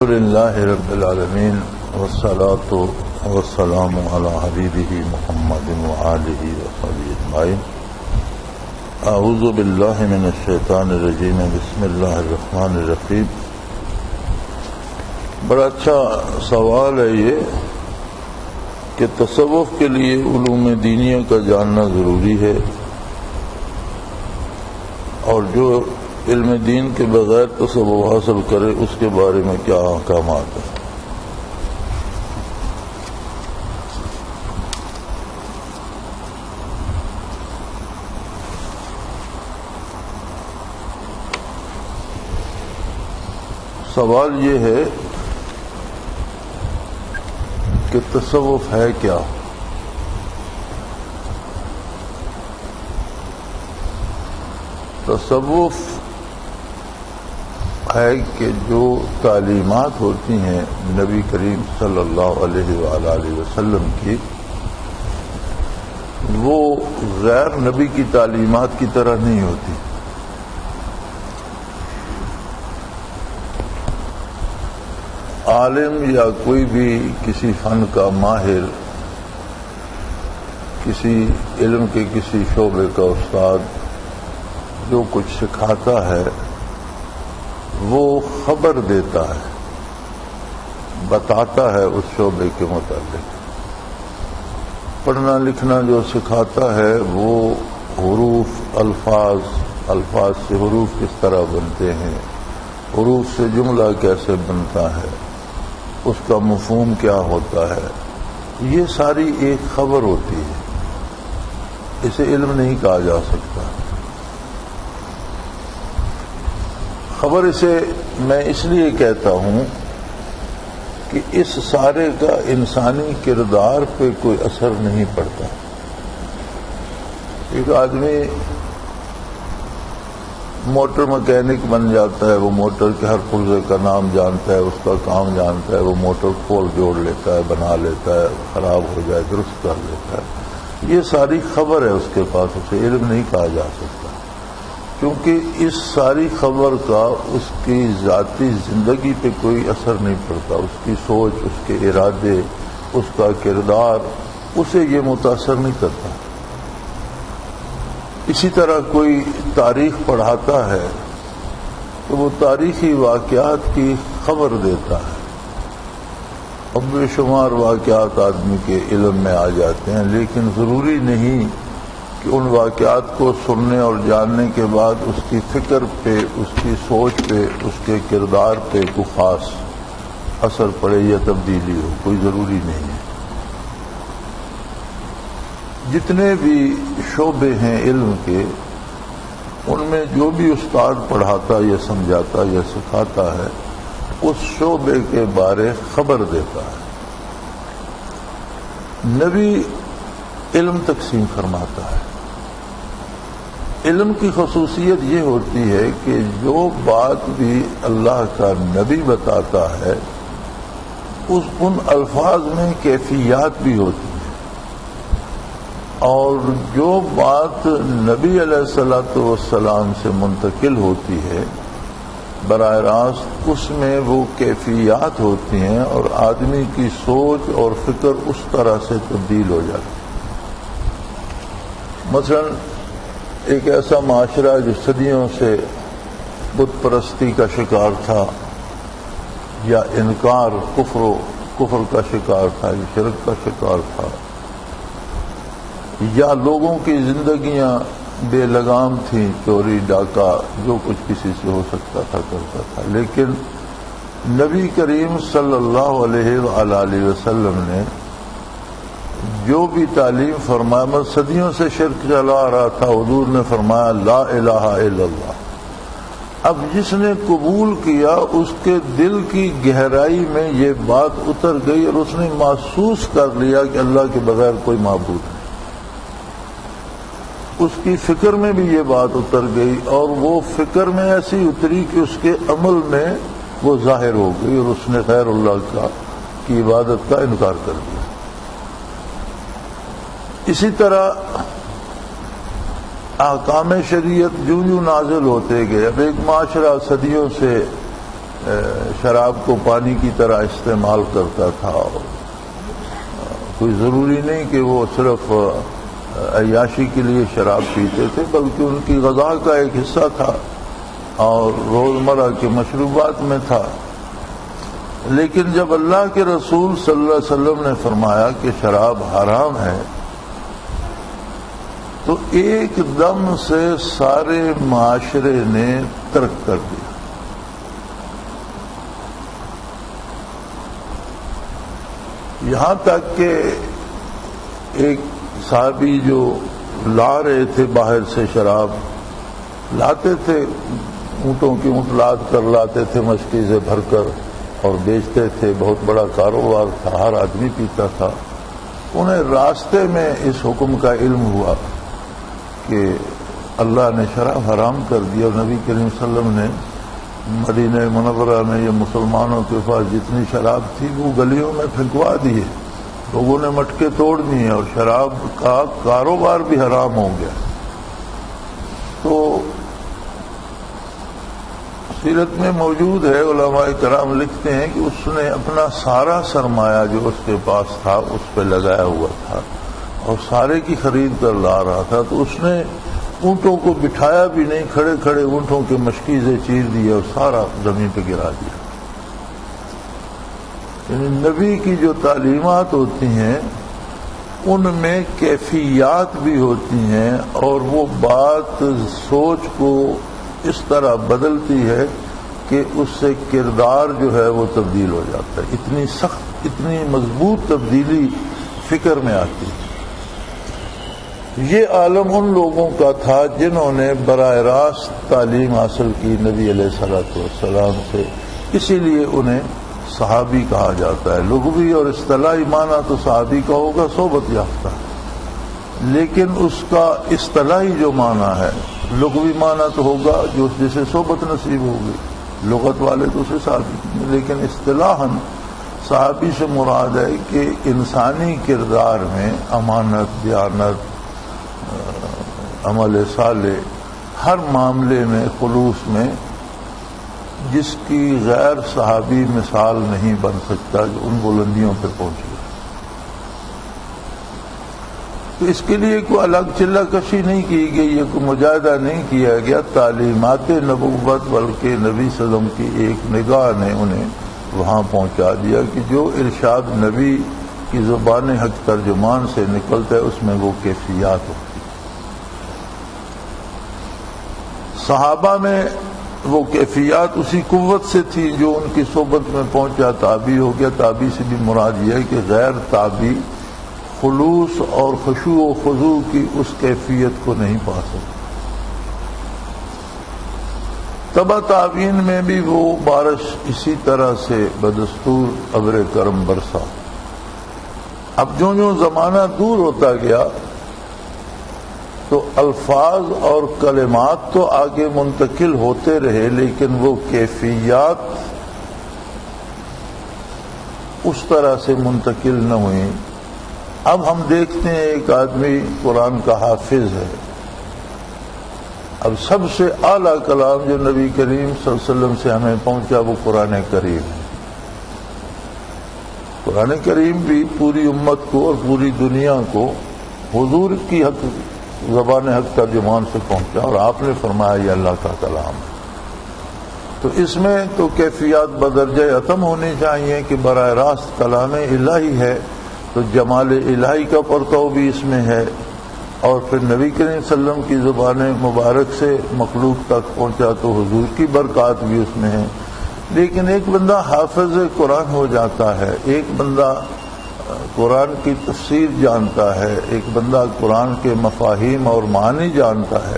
الحمدللہ رب العالمین والصلاة والسلام علی حبیبہ محمد وآلہ وصحبہ اجمعین۔ اعوذ باللہ من الشیطان الرجیم، بسم اللہ الرحمن الرحیم۔ بڑا اچھا سوال ہے یہ کہ تصوف کے لیے علوم دینیہ کا جاننا ضروری ہے، اور جو علم دین کے بغیر تصوف حاصل کرے اس کے بارے میں کیا احکامات ہیں۔ سوال یہ ہے کہ تصوف ہے کیا؟ تصوف ہے کہ جو تعلیمات ہوتی ہیں نبی کریم صلی اللہ علیہ وآلہ وسلم کی، وہ غیر نبی کی تعلیمات کی طرح نہیں ہوتی۔ عالم یا کوئی بھی کسی فن کا ماہر، کسی علم کے کسی شعبے کا استاد جو کچھ سکھاتا ہے وہ خبر دیتا ہے، بتاتا ہے اس شعبے کے متعلق۔ پڑھنا لکھنا جو سکھاتا ہے وہ حروف، الفاظ سے حروف کس طرح بنتے ہیں، حروف سے جملہ کیسے بنتا ہے، اس کا مفہوم کیا ہوتا ہے، یہ ساری ایک خبر ہوتی ہے، اسے علم نہیں کہا جا سکتا۔ خبر اسے میں اس لیے کہتا ہوں کہ اس سارے کا انسانی کردار پہ کوئی اثر نہیں پڑتا۔ ایک آدمی موٹر مکینک بن جاتا ہے، وہ موٹر کے ہر پرزے کا نام جانتا ہے، اس کا کام جانتا ہے، وہ موٹر کھول جوڑ لیتا ہے، بنا لیتا ہے، خراب ہو جائے درست کر لیتا ہے۔ یہ ساری خبر ہے اس کے پاس، اسے علم نہیں کہا جا سکتا، کیونکہ اس ساری خبر کا اس کی ذاتی زندگی پہ کوئی اثر نہیں پڑتا۔ اس کی سوچ، اس کے ارادے، اس کا کردار اسے یہ متاثر نہیں کرتا۔ اسی طرح کوئی تاریخ پڑھاتا ہے تو وہ تاریخی واقعات کی خبر دیتا ہے، اب بے شمار واقعات آدمی کے علم میں آ جاتے ہیں، لیکن ضروری نہیں کہ ان واقعات کو سننے اور جاننے کے بعد اس کی فکر پہ، اس کی سوچ پہ، اس کے کردار پہ کوئی خاص اثر پڑے یا تبدیلی ہو، کوئی ضروری نہیں ہے۔ جتنے بھی شعبے ہیں علم کے، ان میں جو بھی استاد پڑھاتا یا سمجھاتا یا سکھاتا ہے اس شعبے کے بارے خبر دیتا ہے۔ نبی علم تقسیم فرماتا ہے۔ علم کی خصوصیت یہ ہوتی ہے کہ جو بات بھی اللہ کا نبی بتاتا ہے ان الفاظ میں کیفیات بھی ہوتی ہیں، اور جو بات نبی علیہ الصلوۃ والسلام سے منتقل ہوتی ہے براہ راست اس میں وہ کیفیات ہوتی ہیں، اور آدمی کی سوچ اور فکر اس طرح سے تبدیل ہو جاتی ہے۔ مثلا ایک ایسا معاشرہ جو صدیوں سے بت پرستی کا شکار تھا، یا انکار کفر کا شکار تھا، یا شرک کا شکار تھا، یا لوگوں کی زندگیاں بے لگام تھیں، چوری ڈاکہ جو کچھ کسی سے ہو سکتا تھا کرتا تھا، لیکن نبی کریم صلی اللہ علیہ وآلہ وسلم نے جو بھی تعلیم فرمایا، صدیوں سے شرک چلا آ رہا تھا، حضور نے فرمایا لا الہ الا اللہ۔ اب جس نے قبول کیا اس کے دل کی گہرائی میں یہ بات اتر گئی، اور اس نے محسوس کر لیا کہ اللہ کے بغیر کوئی معبود نہیں۔ اس کی فکر میں بھی یہ بات اتر گئی، اور وہ فکر میں ایسی اتری کہ اس کے عمل میں وہ ظاہر ہو گئی، اور اس نے غیر اللہ کی عبادت کا انکار کر دیا۔ اسی طرح احکام شریعت جو نازل ہوتے گئے، اب ایک معاشرہ صدیوں سے شراب کو پانی کی طرح استعمال کرتا تھا. کوئی ضروری نہیں کہ وہ صرف عیاشی کے لیے شراب پیتے تھے، بلکہ ان کی غذا کا ایک حصہ تھا اور روزمرہ کے مشروبات میں تھا. لیکن جب اللہ کے رسول صلی اللہ علیہ وسلم نے فرمایا کہ شراب حرام ہے تو ایک دم سے سارے معاشرے نے ترک کر دیا. یہاں تک کہ ایک صحابی جو لا رہے تھے باہر سے شراب لاتے تھے، اونٹوں کی اونٹ لاد کر لاتے تھے مشکیزیں بھر کر اور بیچتے تھے، بہت بڑا کاروبار تھا، ہر آدمی پیتا تھا. انہیں راستے میں اس حکم کا علم ہوا کہ اللہ نے شراب حرام کر دیا، اور نبی کریم صلی اللہ علیہ وسلم نے مدینہ منورہ میں یہ مسلمانوں کے پاس جتنی شراب تھی وہ گلیوں میں پھینکوا دیے، لوگوں نے مٹکے توڑ دیے اور شراب کا کاروبار بھی حرام ہو گیا. تو سیرت میں موجود ہے، علماء کرام لکھتے ہیں کہ اس نے اپنا سارا سرمایہ جو اس کے پاس تھا اس پہ لگایا ہوا تھا اور سارے کی خرید کر لا رہا تھا. تو اس نے اونٹوں کو بٹھایا بھی نہیں، کھڑے کھڑے اونٹوں کے مشکیزیں چیر دیے اور سارا زمین پہ گرا دیا. یعنی نبی کی جو تعلیمات ہوتی ہیں ان میں کیفیات بھی ہوتی ہیں اور وہ بات سوچ کو اس طرح بدلتی ہے کہ اس سے کردار جو ہے وہ تبدیل ہو جاتا ہے. اتنی سخت، اتنی مضبوط تبدیلی فکر میں آتی ہے. یہ عالم ان لوگوں کا تھا جنہوں نے براہ راست تعلیم حاصل کی نبی علیہ الصلوۃ والسلام سے، اسی لیے انہیں صحابی کہا جاتا ہے. لغوی اور اصطلاحی معنی تو صحابی کا ہوگا صحبت یافتہ، لیکن اس کا اصطلاحی جو معنی ہے، لغوی معنی تو ہوگا جو جسے صحبت نصیب ہوگی، لغت والے تو اسے صحابی، لیکن اصطلاحاً صحابی سے مراد ہے کہ انسانی کردار میں امانت، دیانت، عمل صالح، ہر معاملے میں، خلوص میں جس کی غیر صحابی مثال نہیں بن سکتا جو ان بلندیوں پہ پہنچ گیا. تو اس کے لیے کوئی الگ چلہ کشی نہیں کی گئی، یہ کوئی مجاہدہ نہیں کیا گیا. تعلیمات نبوت بلکہ نبی صلی اللہ علیہ وسلم کی ایک نگاہ نے انہیں وہاں پہنچا دیا کہ جو ارشاد نبی کی زبان حق ترجمان سے نکلتا ہے اس میں وہ کیفیات ہوتی. صحابہ میں وہ کیفیات اسی قوت سے تھی جو ان کی صحبت میں پہنچا تابعی ہو گیا. تابعی سے بھی مراد یہ ہے کہ غیر تابعی خلوص اور خشوع و خضوع کی اس کیفیت کو نہیں پا سکتے. تبع تابعین میں بھی وہ بارش اسی طرح سے بدستور ابر کرم برسا. اب جو زمانہ دور ہوتا گیا تو الفاظ اور کلمات تو آگے منتقل ہوتے رہے، لیکن وہ کیفیات اس طرح سے منتقل نہ ہوئی. اب ہم دیکھتے ہیں ایک آدمی قرآن کا حافظ ہے. اب سب سے اعلیٰ کلام جو نبی کریم صلی اللہ علیہ وسلم سے ہمیں پہنچا وہ قرآن کریم ہے. قرآن کریم بھی پوری امت کو اور پوری دنیا کو حضور کی حق زبان حق ترجمان سے پہنچا اور آپ نے فرمایا یہ اللہ کا کلام ہے. تو اس میں تو کیفیات بدرجہ اتم ہونی چاہیے کہ براہ راست کلام الہی ہے تو جمال الہی کا پرتو بھی اس میں ہے، اور پھر نبی کریم صلی اللہ علیہ وسلم کی زبان مبارک سے مخلوق تک پہنچا تو حضور کی برکات بھی اس میں ہے. لیکن ایک بندہ حافظ قرآن ہو جاتا ہے، ایک بندہ قرآن کی تفسیر جانتا ہے، ایک بندہ قرآن کے مفاہیم اور معنی جانتا ہے،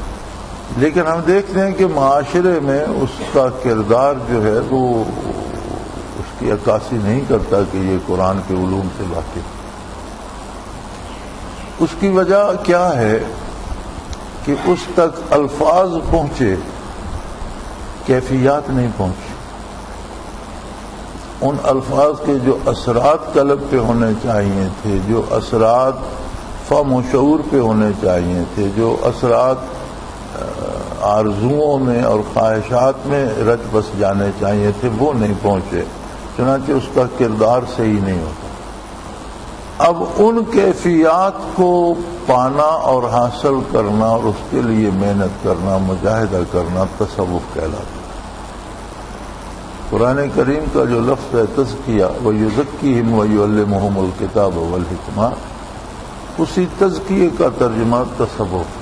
لیکن ہم دیکھتے ہیں کہ معاشرے میں اس کا کردار جو ہے وہ اس کی عکاسی نہیں کرتا کہ یہ قرآن کے علوم سے واقف. اس کی وجہ کیا ہے کہ اس تک الفاظ پہنچے، کیفیات نہیں پہنچی. ان الفاظ کے جو اثرات قلب پہ ہونے چاہیے تھے، جو اثرات فہم و شعور پہ ہونے چاہیے تھے، جو اثرات آرزوؤں میں اور خواہشات میں رچ بس جانے چاہیے تھے، وہ نہیں پہنچے، چنانچہ اس کا کردار صحیح نہیں ہوتا۔ اب ان کیفیات کو پانا اور حاصل کرنا اور اس کے لیے محنت کرنا، مجاہدہ کرنا تصوف کہلاتا ہے۔ قرآن کریم کا جو لفظ ہے تزکیہ، وَيُزَكِّيهِمْ وَيُعَلِّمُهُمُ الْكِتَابَ وَالْحِکْمَةَ، اسی تزکیے کا ترجمہ تصوف ہے۔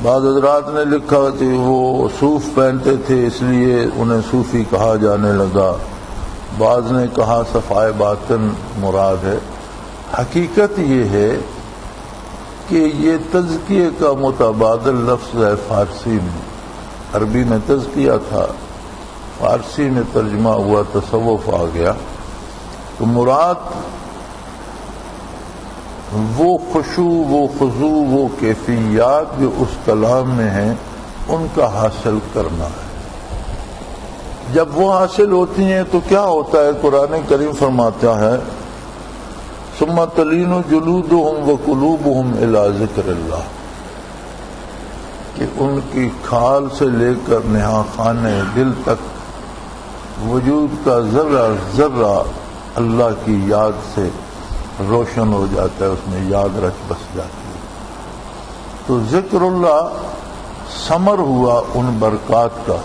بعض حضرات نے لکھا کہ وہ صوف پہنتے تھے اس لیے انہیں صوفی کہا جانے لگا، بعض نے کہا صفائے باطن مراد ہے۔ حقیقت یہ ہے کہ یہ تزکیے کا متبادل لفظ ہے فارسی میں، عربی میں تزکیہ تھا، فارسی میں ترجمہ ہوا تصوف آ گیا، تو مراد وہ خشوع، وہ خضوع، وہ کیفیات جو اس کلام میں ہیں ان کا حاصل کرنا ہے۔ جب وہ حاصل ہوتی ہیں تو کیا ہوتا ہے؟ قرآن کریم فرماتا ہے ثم تلین جلودہم وقلوبہم الی ذکر اللہ، کہ ان کی کھال سے لے کر نہا خانے دل تک وجود کا ذرہ ذرہ اللہ کی یاد سے روشن ہو جاتا ہے، اس میں یاد رچ بس جاتی ہے۔ تو ذکر اللہ ثمر ہوا ان برکات کا،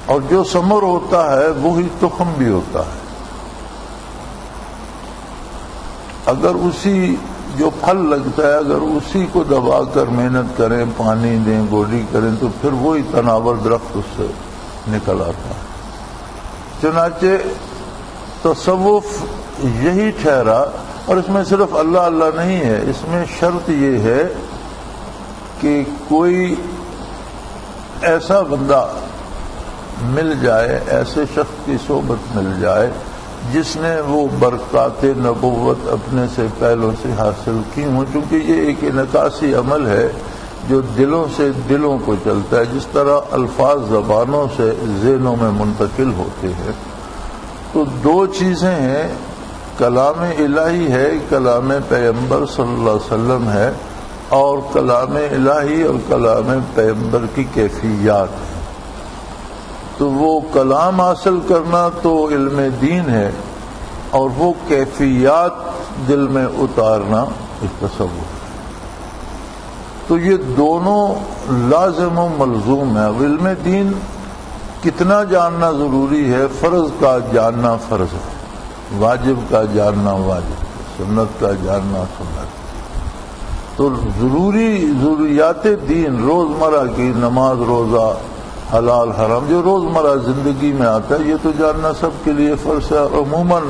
اور جو ثمر ہوتا ہے وہی تخم بھی ہوتا ہے۔ اگر اسی جو پھل لگتا ہے اگر اسی کو دبا کر محنت کریں، پانی دیں، گوڈی کریں، تو پھر وہی تناور درخت اس سے نکل آتا ہے۔ چنانچہ تصوف یہی ٹھہرا، اور اس میں صرف اللہ اللہ نہیں ہے، اس میں شرط یہ ہے کہ کوئی ایسا بندہ مل جائے، ایسے شخص کی صحبت مل جائے جس نے وہ برکات نبوت اپنے سے پہلوں سے حاصل کی ہوں، چونکہ یہ ایک انعکاسی عمل ہے جو دلوں سے دلوں کو چلتا ہے، جس طرح الفاظ زبانوں سے ذہنوں میں منتقل ہوتے ہیں۔ تو دو چیزیں ہیں، کلام الہی ہے، کلام پیغمبر صلی اللہ علیہ وسلم ہے، اور کلام الہی اور کلام پیغمبر کی کیفیات ہے۔ تو وہ کلام حاصل کرنا تو علم دین ہے، اور وہ کیفیات دل میں اتارنا ایک تصور ہے۔ تو یہ دونوں لازم و ملزوم ہے۔ علم دین کتنا جاننا ضروری ہے؟ فرض کا جاننا فرض ہے، واجب کا جاننا واجب ہے، سنت کا جاننا سنت ہے۔ تو ضروریات دین روزمرہ کی نماز، روزہ، حلال حرام، جو روزمرہ زندگی میں آتا ہے، یہ تو جاننا سب کے لیے فرض ہے۔ عموماً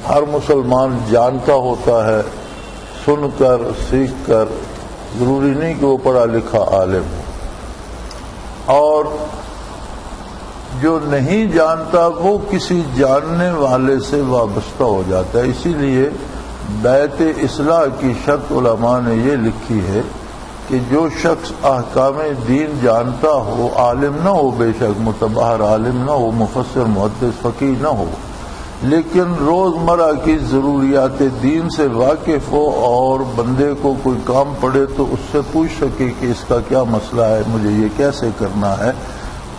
ہر مسلمان جانتا ہوتا ہے، سن کر سیکھ کر، ضروری نہیں کہ وہ پڑھا لکھا عالم ہو۔ اور جو نہیں جانتا وہ کسی جاننے والے سے وابستہ ہو جاتا ہے۔ اسی لیے بیعت اصلاح کی شرط علماء نے یہ لکھی ہے کہ جو شخص احکام دین جانتا ہو، عالم نہ ہو، بے شک متبحر عالم نہ ہو، مفسر محدث فقیہ نہ ہو، لیکن روزمرہ کی ضروریات دین سے واقف ہو، اور بندے کو کوئی کام پڑے تو اس سے پوچھ سکے کہ اس کا کیا مسئلہ ہے، مجھے یہ کیسے کرنا ہے،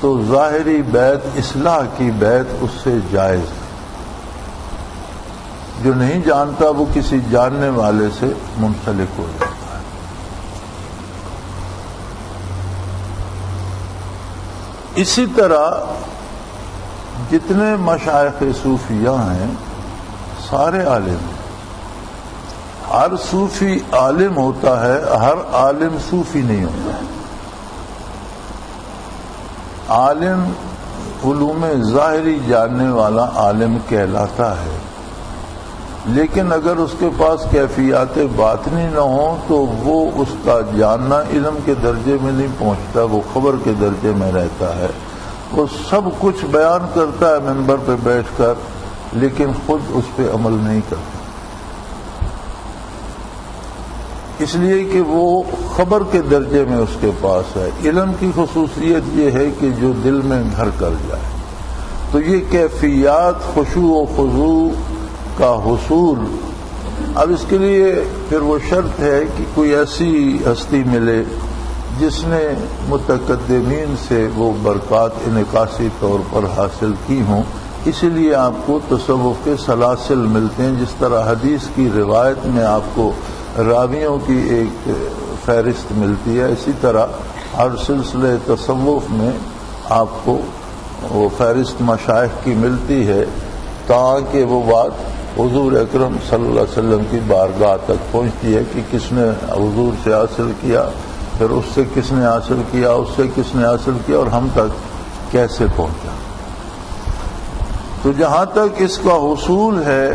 تو ظاہری بیعت اصلاح کی بیعت اس سے جائز ہے۔ جو نہیں جانتا وہ کسی جاننے والے سے منسلک ہو جاتا ہے۔ اسی طرح جتنے مشائخ صوفیہ ہیں سارے عالم ہیں۔ ہر صوفی عالم ہوتا ہے، ہر عالم صوفی نہیں ہوتا۔ عالم علوم ظاہری جاننے والا عالم کہلاتا ہے، لیکن اگر اس کے پاس کیفیات باطنی نہ ہوں تو وہ اس کا جاننا علم کے درجے میں نہیں پہنچتا، وہ خبر کے درجے میں رہتا ہے۔ وہ سب کچھ بیان کرتا ہے منبر پہ بیٹھ کر، لیکن خود اس پہ عمل نہیں کرتا، اس لیے کہ وہ خبر کے درجے میں اس کے پاس ہے۔ علم کی خصوصیت یہ ہے کہ جو دل میں گھر کر جائے۔ تو یہ کیفیات خشوع و خضوع کا حصول، اب اس کے لیے پھر وہ شرط ہے کہ کوئی ایسی ہستی ملے جس نے متقدمین سے وہ برکات انعکاسی طور پر حاصل کی ہوں، اسی لیے آپ کو تصوف کے سلاسل ملتے ہیں. جس طرح حدیث کی روایت میں آپ کو راویوں کی ایک فہرست ملتی ہے، اسی طرح ہر سلسلے تصوف میں آپ کو وہ فہرست مشائخ کی ملتی ہے، تاکہ وہ بات حضور اکرم صلی اللہ علیہ وسلم کی بارگاہ تک پہنچتی ہے کہ کس نے حضور سے حاصل کیا، پھر اس سے کس نے حاصل کیا، اس سے کس نے حاصل کیا، اور ہم تک کیسے پہنچا. تو جہاں تک اس کا حصول ہے،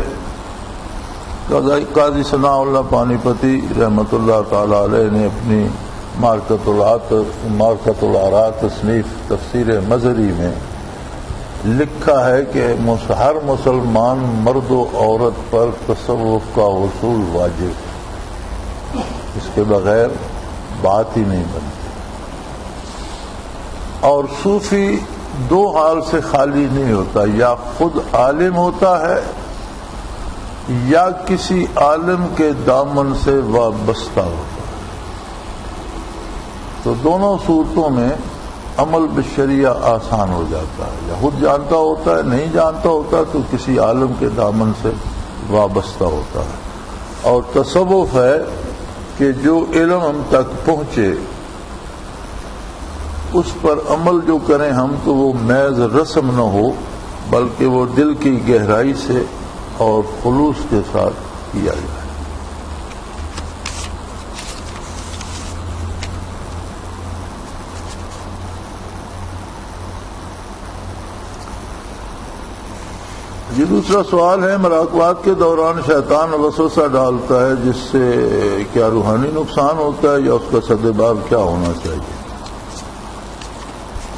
قاضی ثناء اللہ پانی پتی رحمۃ اللہ تعالی علیہ نے اپنی معرکۃ الآراء تصنیف تفسیر مظہری میں لکھا ہے کہ ہر مسلمان مرد و عورت پر تصوف کا حصول واجب ہے، اس کے بغیر بات ہی نہیں بنتی. اور صوفی دو حال سے خالی نہیں ہوتا، یا خود عالم ہوتا ہے یا کسی عالم کے دامن سے وابستہ ہوتا ہے. تو دونوں صورتوں میں عمل بالشریعہ آسان ہو جاتا ہے، یا خود جانتا ہوتا ہے، نہیں جانتا ہوتا تو کسی عالم کے دامن سے وابستہ ہوتا ہے. اور تصوف ہے کہ جو علم ہم تک پہنچے اس پر عمل جو کریں ہم، تو وہ محض رسم نہ ہو بلکہ وہ دل کی گہرائی سے اور خلوص کے ساتھ کیا جائے. یہ دوسرا سوال ہے، مراقبات کے دوران شیطان وسوسہ ڈالتا ہے، جس سے کیا روحانی نقصان ہوتا ہے یا اس کا سدباب کیا ہونا چاہیے؟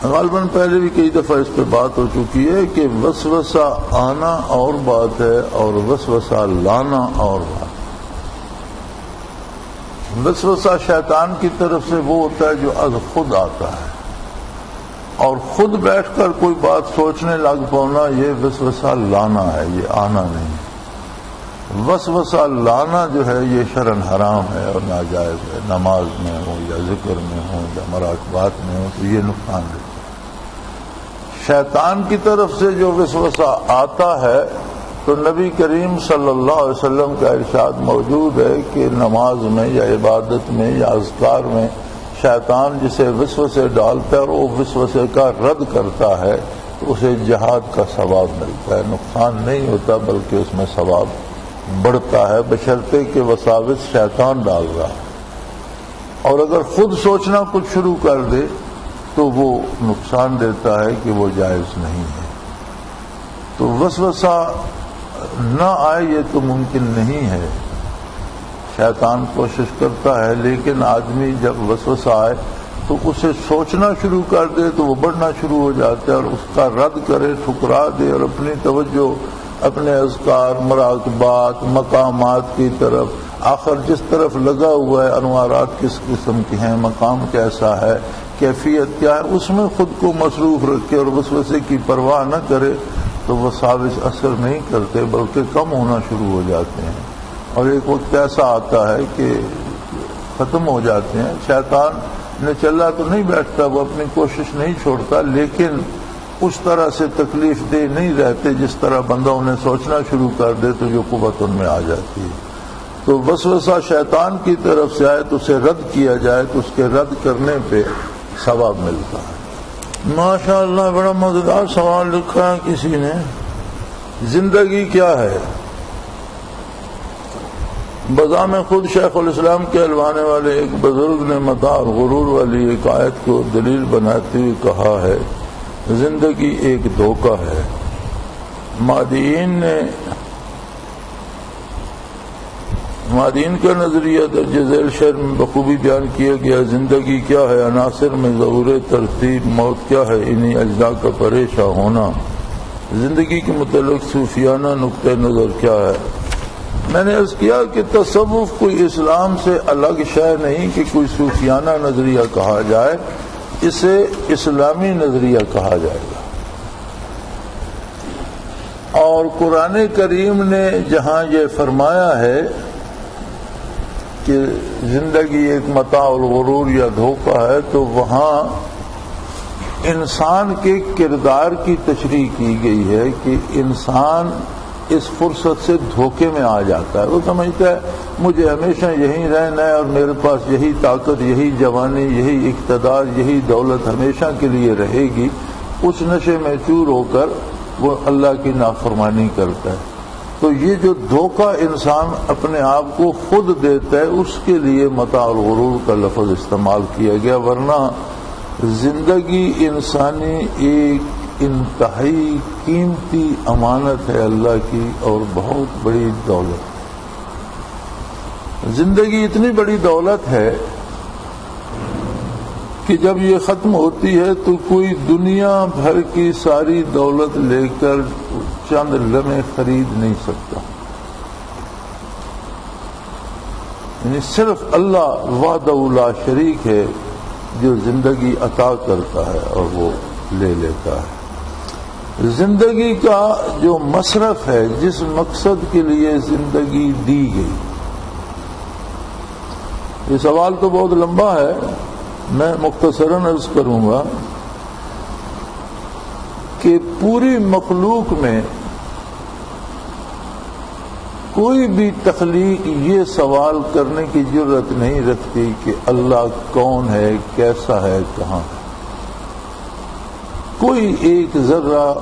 غالباً پہلے بھی کئی دفعہ اس پہ بات ہو چکی ہے کہ وسوسہ آنا اور بات ہے اور وسوسہ لانا اور بات. وسوسہ شیطان کی طرف سے وہ ہوتا ہے جو از خود آتا ہے، اور خود بیٹھ کر کوئی بات سوچنے لگ پانا یہ وسوسہ لانا ہے، یہ آنا نہیں. وسوسہ لانا جو ہے یہ شرعاً حرام ہے اور ناجائز ہے، نماز میں ہو یا ذکر میں ہو یا مراقبات میں ہو تو یہ نقصان دیتا ہے. شیطان کی طرف سے جو وسوسہ آتا ہے تو نبی کریم صلی اللہ علیہ وسلم کا ارشاد موجود ہے کہ نماز میں یا عبادت میں یا اذکار میں شیطان جسے وسوسے ڈالتا ہے اور وہ وسوسے کا رد کرتا ہے تو اسے جہاد کا ثواب ملتا ہے، نقصان نہیں ہوتا بلکہ اس میں ثواب بڑھتا ہے، بشرطے کہ وساوس شیطان ڈال رہا ہے. اور اگر خود سوچنا کچھ شروع کر دے تو وہ نقصان دیتا ہے کہ وہ جائز نہیں ہے. تو وسوسہ نہ آئے یہ تو ممکن نہیں ہے، شیطان کوشش کرتا ہے، لیکن آدمی جب وسوسہ آئے تو اسے سوچنا شروع کر دے تو وہ بڑھنا شروع ہو جاتا ہے، اور اس کا رد کرے، ٹھکرا دے، اور اپنی توجہ اپنے اذکار، مراقبات، مقامات کی طرف، آخر جس طرف لگا ہوا ہے، انوارات کس قسم کے ہیں، مقام کیسا ہے، کیفیت کیا ہے، اس میں خود کو مصروف رکھے اور وسوسے کی پرواہ نہ کرے تو وساوس اثر نہیں کرتے بلکہ کم ہونا شروع ہو جاتے ہیں. اور ایک وقت ایسا آتا ہے کہ ختم ہو جاتے ہیں. شیطان نے چلا تو نہیں بیٹھتا، وہ اپنی کوشش نہیں چھوڑتا، لیکن اس طرح سے تکلیف دہ نہیں رہتے جس طرح بندہ انہیں سوچنا شروع کر دے تو جو قوت ان میں آ جاتی ہے. تو وسوسہ شیطان کی طرف سے آئے تو اسے رد کیا جائے تو اس کے رد کرنے پہ ثواب ملتا ہے. ماشاء اللہ بڑا مزیدار سوال لکھا ہے کسی نے، زندگی کیا ہے؟ بذام خود شیخ الاسلام کے الوانے والے ایک بزرگ نے متاع اور غرور والی ایک آیت کو دلیل بناتے ہوئے کہا ہے زندگی ایک دھوکہ ہے. مادین کا نظریہ درج ذیل شعر میں بخوبی بیان کیا گیا. زندگی کیا ہے؟ عناصر میں ظہور ترتیب. موت کیا ہے؟ انہی اجزاء کا پریشاں ہونا. زندگی کے متعلق صوفیانہ نقطہ نظر کیا ہے؟ میں نے عرض کیا کہ تصوف کوئی اسلام سے الگ شے نہیں کہ کوئی صوفیانہ نظریہ کہا جائے، اسے اسلامی نظریہ کہا جائے گا. اور قرآن کریم نے جہاں یہ فرمایا ہے کہ زندگی ایک متاع الغرور یا دھوکہ ہے، تو وہاں انسان کے کردار کی تشریح کی گئی ہے کہ انسان اس فرصت سے دھوکے میں آ جاتا ہے۔ وہ سمجھتا ہے مجھے ہمیشہ یہیں رہنا ہے اور میرے پاس یہی طاقت، یہی جوانی، یہی اقتدار، یہی دولت ہمیشہ کے لیے رہے گی۔ اس نشے میں چور ہو کر وہ اللہ کی نافرمانی کرتا ہے۔ تو یہ جو دھوکہ انسان اپنے آپ کو خود دیتا ہے، اس کے لیے متاع الغرور کا لفظ استعمال کیا گیا، ورنہ زندگی انسانی ایک انتہائی قیمتی امانت ہے اللہ کی اور بہت بڑی دولت۔ زندگی اتنی بڑی دولت ہے کہ جب یہ ختم ہوتی ہے تو کوئی دنیا بھر کی ساری دولت لے کر چند لمحے خرید نہیں سکتا، یعنی صرف اللہ وحدہ لا شریک ہے جو زندگی عطا کرتا ہے اور وہ لے لیتا ہے۔ زندگی کا جو مصرف ہے، جس مقصد کے لیے زندگی دی گئی، یہ سوال تو بہت لمبا ہے، میں مختصراً عرض کروں گا کہ پوری مخلوق میں کوئی بھی تخلیق یہ سوال کرنے کی جرت نہیں رکھتی کہ اللہ کون ہے، کیسا ہے، کہاں ہے۔ کوئی ایک ذرہ،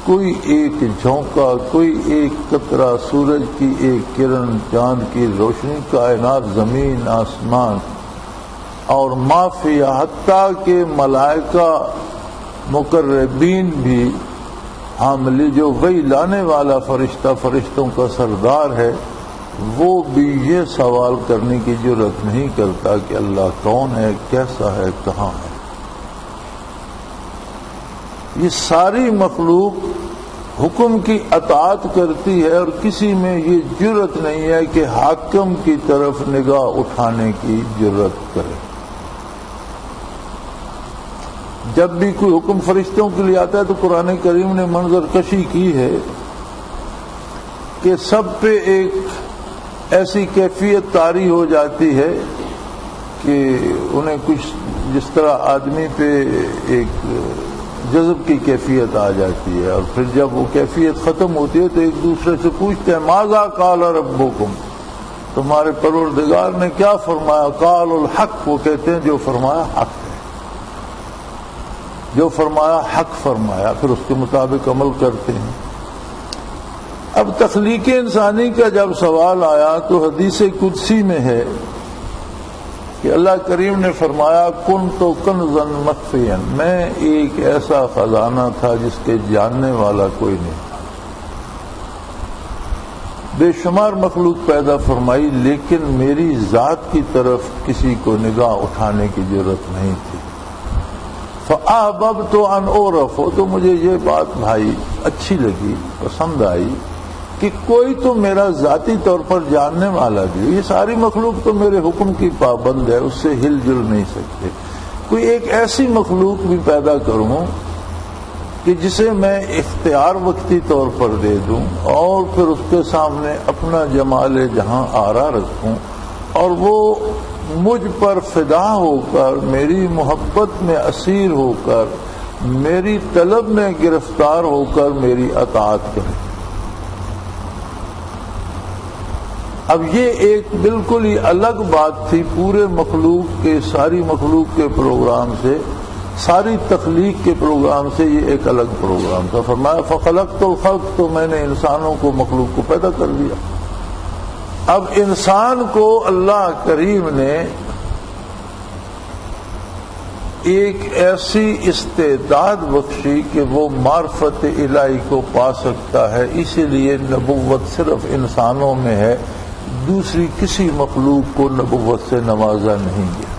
کوئی ایک جھونکا، کوئی ایک قطرہ، سورج کی ایک کرن، چاند کی روشنی، کائنات، زمین، آسمان اور ما فی، حتیٰ کہ ملائکہ مقربین بھی، حاملی جو وحی لانے والا فرشتہ، فرشتوں کا سردار ہے، وہ بھی یہ سوال کرنے کی جرت نہیں کرتا کہ اللہ کون ہے، کیسا ہے، کہاں ہے۔ یہ ساری مخلوق حکم کی اطاعت کرتی ہے اور کسی میں یہ جرت نہیں ہے کہ حاکم کی طرف نگاہ اٹھانے کی جرت کرے۔ جب بھی کوئی حکم فرشتوں کے لیے آتا ہے تو قرآن کریم نے منظر کشی کی ہے کہ سب پہ ایک ایسی کیفیت طاری ہو جاتی ہے کہ انہیں کچھ جس طرح آدمی پہ ایک جذب کی کیفیت آ جاتی ہے، اور پھر جب وہ کیفیت ختم ہوتی ہے تو ایک دوسرے سے پوچھتے ہیں ماذا قال ربکم، تمہارے پروردگار نے کیا فرمایا؟ قال الحق، وہ کہتے ہیں جو فرمایا حق ہے، جو فرمایا حق فرمایا، پھر اس کے مطابق عمل کرتے ہیں۔ اب تخلیق انسانی کا جب سوال آیا تو حدیث قدسی میں ہے کہ اللہ کریم نے فرمایا کنت کنزا مخفیا، میں ایک ایسا خزانہ تھا جس کے جاننے والا کوئی نہیں تھا۔ بے شمار مخلوق پیدا فرمائی لیکن میری ذات کی طرف کسی کو نگاہ اٹھانے کی ضرورت نہیں تھی۔ فأحببت ان اعرف، تو مجھے یہ بات بھائی اچھی لگی، پسند آئی کہ کوئی تو میرا ذاتی طور پر جاننے والا بھی، یہ ساری مخلوق تو میرے حکم کی پابند ہے، اس سے ہل جل نہیں سکتے، کوئی ایک ایسی مخلوق بھی پیدا کروں کہ جسے میں اختیار وقتی طور پر دے دوں اور پھر اس کے سامنے اپنا جمال جہاں آرا رکھوں اور وہ مجھ پر فدا ہو کر، میری محبت میں اسیر ہو کر، میری طلب میں گرفتار ہو کر میری اطاعت کرے۔ اب یہ ایک بالکل ہی الگ بات تھی پورے مخلوق کے، ساری مخلوق کے پروگرام سے، ساری تخلیق کے پروگرام سے یہ ایک الگ پروگرام تھا۔ فرمایا فخلقت الخلق، تو میں نے انسانوں کو، مخلوق کو پیدا کر دیا۔ اب انسان کو اللہ کریم نے ایک ایسی استعداد بخشی کہ وہ معرفت الہی کو پا سکتا ہے، اسی لیے نبوت صرف انسانوں میں ہے، دوسری کسی مخلوق کو نبوت سے نوازا نہیں گیا۔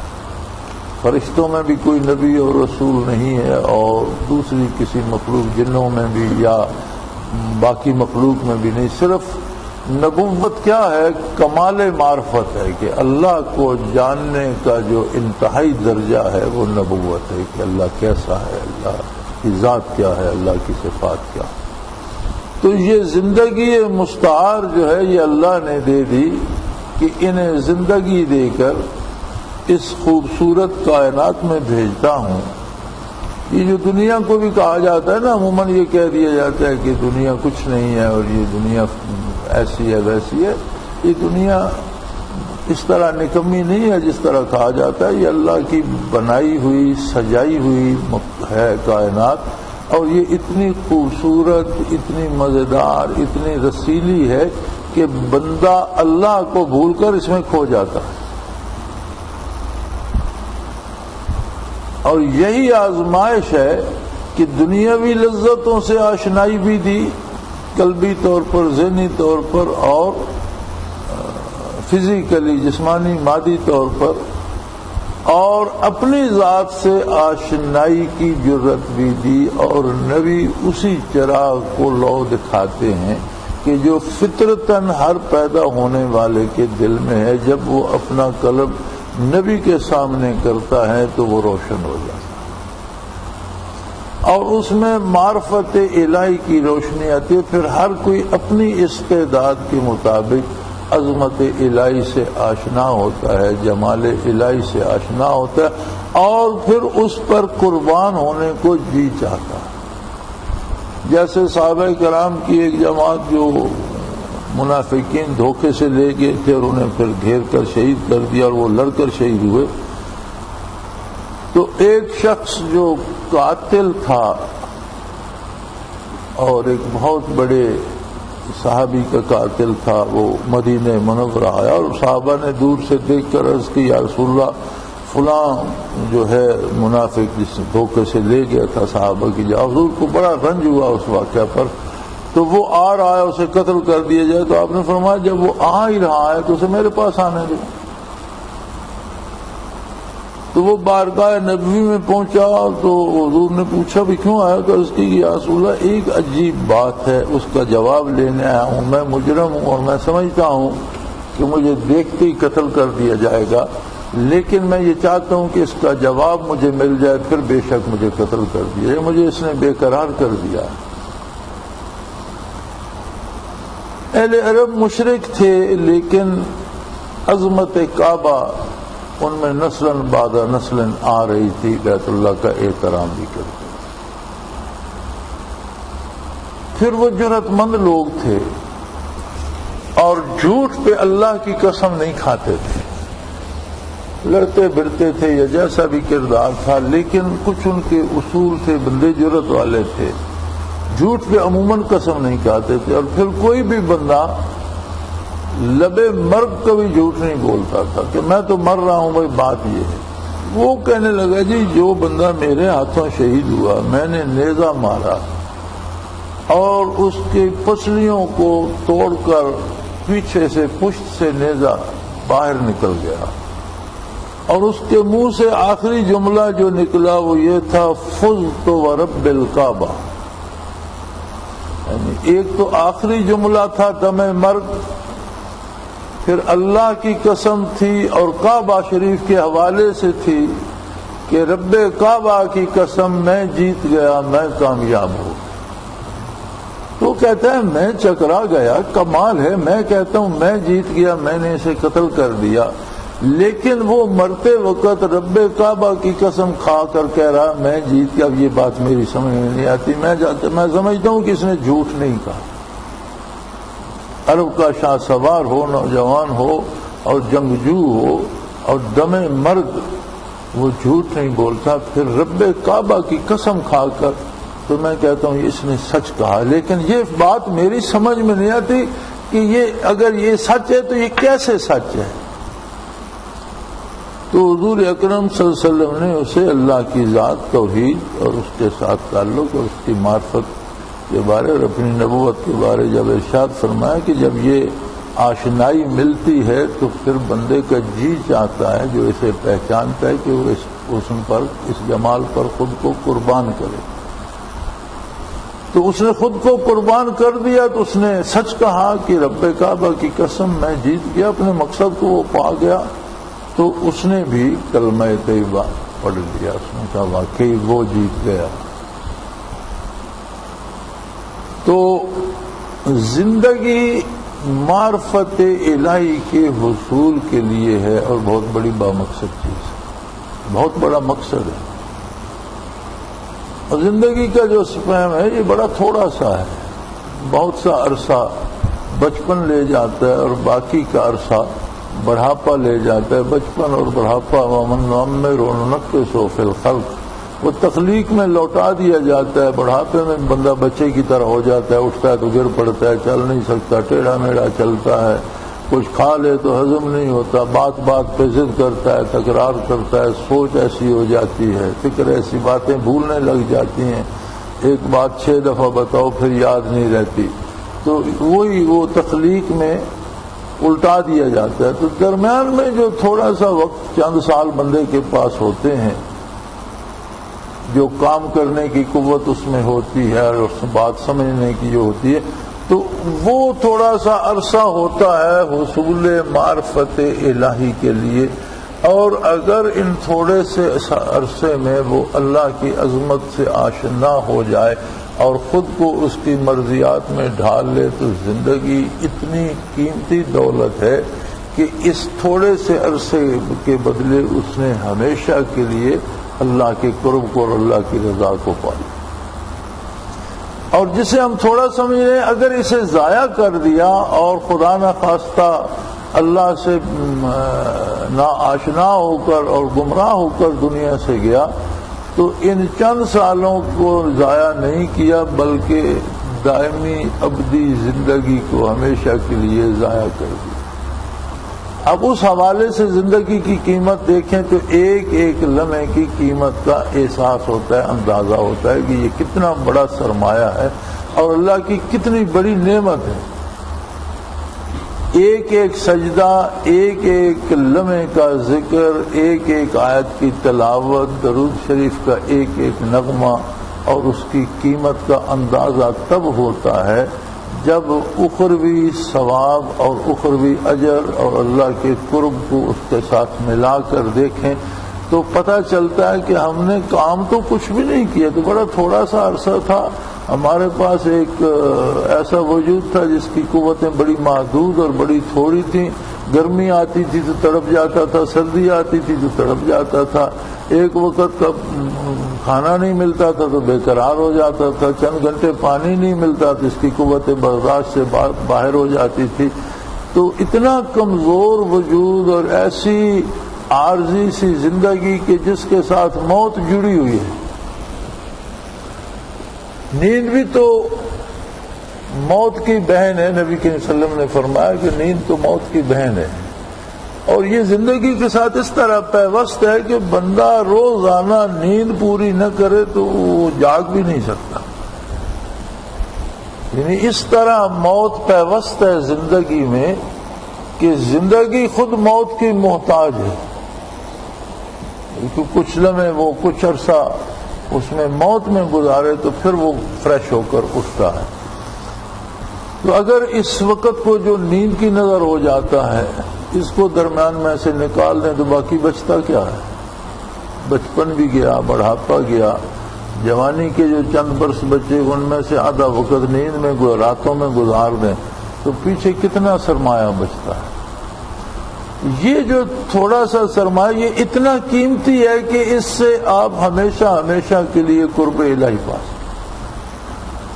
فرشتوں میں بھی کوئی نبی اور رسول نہیں ہے اور دوسری کسی مخلوق، جنوں میں بھی یا باقی مخلوق میں بھی نہیں۔ صرف نبوت کیا ہے؟ کمال معرفت ہے کہ اللہ کو جاننے کا جو انتہائی درجہ ہے وہ نبوت ہے کہ اللہ کیسا ہے، اللہ کی ذات کیا ہے، اللہ کی صفات کیا ہے۔ تو یہ زندگی مستعار جو ہے یہ اللہ نے دے دی کہ انہیں زندگی دے کر اس خوبصورت کائنات میں بھیجتا ہوں. یہ جو دنیا کو بھی کہا جاتا ہے نا، عموماً یہ کہہ دیا جاتا ہے کہ دنیا کچھ نہیں ہے اور یہ دنیا ایسی ہے ویسی ہے. یہ دنیا اس طرح نکمی نہیں ہے جس طرح کہا جاتا ہے. یہ اللہ کی بنائی ہوئی سجائی ہوئی ہے کائنات، اور یہ اتنی خوبصورت، اتنی مزیدار، اتنی رسیلی ہے کہ بندہ اللہ کو بھول کر اس میں کھو جاتا ہے. اور یہی آزمائش ہے کہ دنیاوی لذتوں سے آشنائی بھی دی، قلبی طور پر، ذہنی طور پر، اور فزیکلی جسمانی مادی طور پر، اور اپنی ذات سے آشنائی کی جرت بھی دی. اور نبی اسی چراغ کو لو دکھاتے ہیں کہ جو فطرتاً ہر پیدا ہونے والے کے دل میں ہے. جب وہ اپنا قلب نبی کے سامنے کرتا ہے تو وہ روشن ہو جاتا ہے، اور اس میں معرفت الہی کی روشنی آتی ہے. پھر ہر کوئی اپنی استعداد کے مطابق عظمت الہی سے آشنا ہوتا ہے، جمال الہی سے آشنا ہوتا ہے، اور پھر اس پر قربان ہونے کو جی چاہتا ہے. جیسے صحابہ کرام کی ایک جماعت جو منافقین دھوکے سے لے گئے تھے اور انہیں پھر گھیر کر شہید کر دیا، اور وہ لڑ کر شہید ہوئے. تو ایک شخص جو قاتل تھا اور ایک بہت بڑے صحابی کا قاتل تھا، وہ مدینہ منورہ آیا، اور صحابہ نے دور سے دیکھ کر عرض کی، یا رسول اللہ، فلاں جو ہے منافق جس نے دھوکے سے لے گیا تھا صحابہ کی جان. حضور کو بڑا رنج ہوا اس واقعہ پر، تو وہ آ رہا ہے، اسے قتل کر دیا جائے. تو آپ نے فرمایا جب وہ آ ہی رہا ہے تو اسے میرے پاس آنے دو. تو وہ بارگاہ نبوی میں پہنچا تو حضور نے پوچھا بھی کیوں آیا؟ تو اس کی یا رسول اللہ ایک عجیب بات ہے، اس کا جواب لینے آیا ہوں. میں مجرم ہوں اور میں سمجھتا ہوں کہ مجھے دیکھتے ہی قتل کر دیا جائے گا، لیکن میں یہ چاہتا ہوں کہ اس کا جواب مجھے مل جائے، پھر بے شک مجھے قتل کر دیا. مجھے اس نے بے قرار کر دیا. اہل عرب مشرک تھے، لیکن عظمت کعبہ ان میں نسلاً بعد نسلاً آ رہی تھی، بیت اللہ کا احترام بھی کرتے. پھر وہ جرأت مند لوگ تھے اور جھوٹ پہ اللہ کی قسم نہیں کھاتے تھے. لڑتے بھرتے تھے یا جیسا بھی کردار تھا، لیکن کچھ ان کے اصول تھے، بندے جرأت والے تھے. جھوٹ پہ عموماً قسم نہیں کھاتے تھے. اور پھر کوئی بھی بندہ لبے مرگ کبھی جھوٹ نہیں بولتا تھا کہ میں تو مر رہا ہوں. بھائی بات یہ ہے، وہ کہنے لگا جی جو بندہ میرے ہاتھوں شہید ہوا، میں نے نیزہ مارا اور اس کی پسلیوں کو توڑ کر پیچھے سے پشت سے نیزہ باہر نکل گیا، اور اس کے منہ سے آخری جملہ جو نکلا وہ یہ تھا، فزت ورب الکعبہ. یعنی ایک تو آخری جملہ تھا دم مرگ، پھر اللہ کی قسم تھی اور کعبہ شریف کے حوالے سے تھی کہ رب کعبہ کی قسم میں جیت گیا، میں کامیاب ہوں. تو کہتا ہے میں چکرا گیا، کمال ہے، میں کہتا ہوں میں جیت گیا، میں نے اسے قتل کر دیا، لیکن وہ مرتے وقت رب کعبہ کی قسم کھا کر کہہ رہا میں جیت گیا. اب یہ بات میری سمجھ میں نہیں آتی. میں سمجھتا ہوں کہ اس نے جھوٹ نہیں کہا. عرب کا شاہ سوار ہو، نوجوان ہو اور جنگجو ہو اور دم مرگ، وہ جھوٹ نہیں بولتا. پھر رب کعبہ کی قسم کھا کر تو میں کہتا ہوں اس نے سچ کہا. لیکن یہ بات میری سمجھ میں نہیں آتی کہ یہ اگر یہ سچ ہے تو یہ کیسے سچ ہے. تو حضور اکرم صلی اللہ علیہ وسلم نے اسے اللہ کی ذات، توحید اور اس کے ساتھ تعلق اور اس کی معرفت کے بارے اور اپنی نبوت کے بارے جب ارشاد فرمایا کہ جب یہ آشنائی ملتی ہے تو پھر بندے کا جی چاہتا ہے جو اسے پہچانتا ہے کہ وہ اس حسن پر، اس جمال پر خود کو قربان کرے. تو اس نے خود کو قربان کر دیا. تو اس نے سچ کہا کہ رب کعبہ کی قسم میں جیت گیا، اپنے مقصد کو وہ پا گیا. تو اس نے بھی کلمہ طیبہ پڑھ لیا. اس نے کہا واقعی وہ جیت گیا. تو زندگی معرفت الہی کے حصول کے لیے ہے اور بہت بڑی بامقصد چیز ہے، بہت بڑا مقصد ہے۔ اور زندگی کا جو سپیم ہے یہ بڑا تھوڑا سا ہے، بہت سا عرصہ بچپن لے جاتا ہے اور باقی کا عرصہ بڑھاپا لے جاتا ہے۔ بچپن اور بڑھاپا ومن نعمر ننقص فی الخلق، وہ تخلیق میں لوٹا دیا جاتا ہے۔ بڑھاپے میں بندہ بچے کی طرح ہو جاتا ہے، اٹھتا ہے تو گر پڑتا ہے، چل نہیں سکتا، ٹیڑھا میڑھا چلتا ہے، کچھ کھا لے تو ہضم نہیں ہوتا، بات بات پہ ضد کرتا ہے، تکرار کرتا ہے، سوچ ایسی ہو جاتی ہے، فکر ایسی، باتیں بھولنے لگ جاتی ہیں، ایک بات 6 دفعہ بتاؤ پھر یاد نہیں رہتی، تو وہی وہ تخلیق میں الٹا دیا جاتا ہے۔ تو درمیان میں جو تھوڑا سا وقت چند سال بندے کے پاس ہوتے ہیں، جو کام کرنے کی قوت اس میں ہوتی ہے اور اس بات سمجھنے کی جو ہوتی ہے، تو وہ تھوڑا سا عرصہ ہوتا ہے حصول معرفت الہی کے لیے۔ اور اگر ان تھوڑے سے عرصے میں وہ اللہ کی عظمت سے آشنا ہو جائے اور خود کو اس کی مرضیات میں ڈھال لے، تو زندگی اتنی قیمتی دولت ہے کہ اس تھوڑے سے عرصے کے بدلے اس نے ہمیشہ کے لیے اللہ کے قرب کو اور اللہ کی رضا کو پا لیا۔ اور جسے ہم تھوڑا سمجھ رہے ہیں، اگر اسے ضائع کر دیا اور خدا نہ خواستہ اللہ سے نا آشنا ہو کر اور گمراہ ہو کر دنیا سے گیا، تو ان چند سالوں کو ضائع نہیں کیا بلکہ دائمی ابدی زندگی کو ہمیشہ کے لیے ضائع کر دیا۔ اب اس حوالے سے زندگی کی قیمت دیکھیں تو ایک ایک لمحے کی قیمت کا احساس ہوتا ہے، اندازہ ہوتا ہے کہ یہ کتنا بڑا سرمایہ ہے اور اللہ کی کتنی بڑی نعمت ہے۔ ایک ایک سجدہ، ایک ایک لمحے کا ذکر، ایک ایک آیت کی تلاوت، درود شریف کا ایک ایک نغمہ، اور اس کی قیمت کا اندازہ تب ہوتا ہے جب اخروی ثواب اور اخروی اجر اور اللہ کے قرب کو اس کے ساتھ ملا کر دیکھیں تو پتہ چلتا ہے کہ ہم نے کام تو کچھ بھی نہیں کیا، تو بڑا تھوڑا سا عرصہ تھا، ہمارے پاس ایک ایسا وجود تھا جس کی قوتیں بڑی محدود اور بڑی تھوڑی تھیں۔ گرمی آتی تھی تو تڑپ جاتا تھا، سردی آتی تھی تو تڑپ جاتا تھا، ایک وقت کا کھانا نہیں ملتا تھا تو بے قرار ہو جاتا تھا، چند گھنٹے پانی نہیں ملتا تو اس کی قوت برداشت سے باہر ہو جاتی تھی۔ تو اتنا کمزور وجود اور ایسی عارضی سی زندگی کہ جس کے ساتھ موت جڑی ہوئی ہے۔ نیند بھی تو موت کی بہن ہے، نبی کریم صلی اللہ علیہ وسلم نے فرمایا کہ نیند تو موت کی بہن ہے، اور یہ زندگی کے ساتھ اس طرح پیوست ہے کہ بندہ روزانہ نیند پوری نہ کرے تو وہ جاگ بھی نہیں سکتا۔ یعنی اس طرح موت پیوست ہے زندگی میں کہ زندگی خود موت کی محتاج ہے، کیونکہ کچھ لمحے وہ کچھ عرصہ اس میں موت میں گزارے تو پھر وہ فریش ہو کر اٹھتا ہے۔ تو اگر اس وقت کو جو نیند کی نظر ہو جاتا ہے اس کو درمیان میں سے نکال دیں تو باقی بچتا کیا ہے؟ بچپن بھی گیا، بڑھاپا گیا، جوانی کے جو چند برس بچے ان میں سے آدھا وقت نیند میں راتوں میں گزار دیں تو پیچھے کتنا سرمایہ بچتا ہے۔ یہ جو تھوڑا سا سرمایہ یہ اتنا قیمتی ہے کہ اس سے آپ ہمیشہ ہمیشہ کے لیے قرب الہی پاس،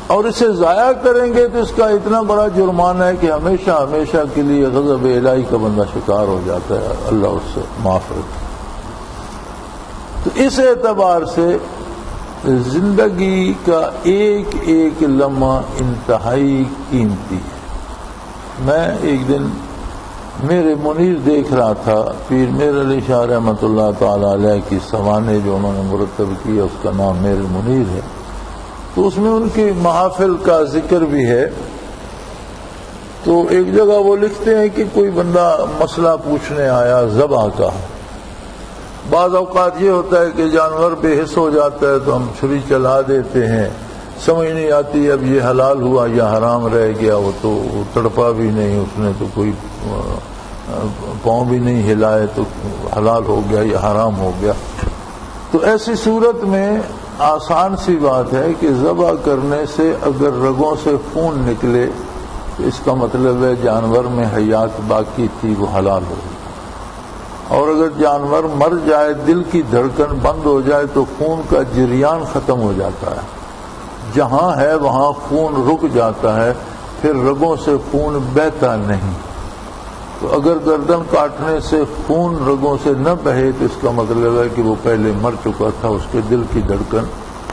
اور اسے ضائع کریں گے تو اس کا اتنا بڑا جرمانہ ہے کہ ہمیشہ ہمیشہ کے لیے غضب الہی کا بندہ شکار ہو جاتا ہے، اللہ اس سے معاف رکھے۔ تو اس اعتبار سے زندگی کا ایک ایک لمحہ انتہائی قیمتی ہے۔ میں ایک دن میرے منیر دیکھ رہا تھا، پیر میر علی شاہ رحمۃ اللہ تعالی علیہ کی سوانح جو انہوں نے مرتب کی، اس کا نام میر منیر ہے، تو اس میں ان کی محافل کا ذکر بھی ہے۔ تو ایک جگہ وہ لکھتے ہیں کہ کوئی بندہ مسئلہ پوچھنے آیا ذبح کا۔ بعض اوقات یہ ہوتا ہے کہ جانور بے حس ہو جاتا ہے تو ہم چھری چلا دیتے ہیں، سمجھ نہیں آتی اب یہ حلال ہوا یا حرام رہ گیا، وہ تو تڑپا بھی نہیں، اس نے تو کوئی پاؤں بھی نہیں ہلائے تو حلال ہو گیا یا حرام ہو گیا۔ تو ایسی صورت میں آسان سی بات ہے کہ ذبح کرنے سے اگر رگوں سے خون نکلے تو اس کا مطلب ہے جانور میں حیات باقی تھی وہ حلال ہو گئی، اور اگر جانور مر جائے، دل کی دھڑکن بند ہو جائے تو خون کا جریان ختم ہو جاتا ہے، جہاں ہے وہاں خون رک جاتا ہے، پھر رگوں سے خون بہتا نہیں۔ تو اگر گردن کاٹنے سے خون رگوں سے نہ بہے تو اس کا مطلب ہے کہ وہ پہلے مر چکا تھا، اس کے دل کی دھڑکن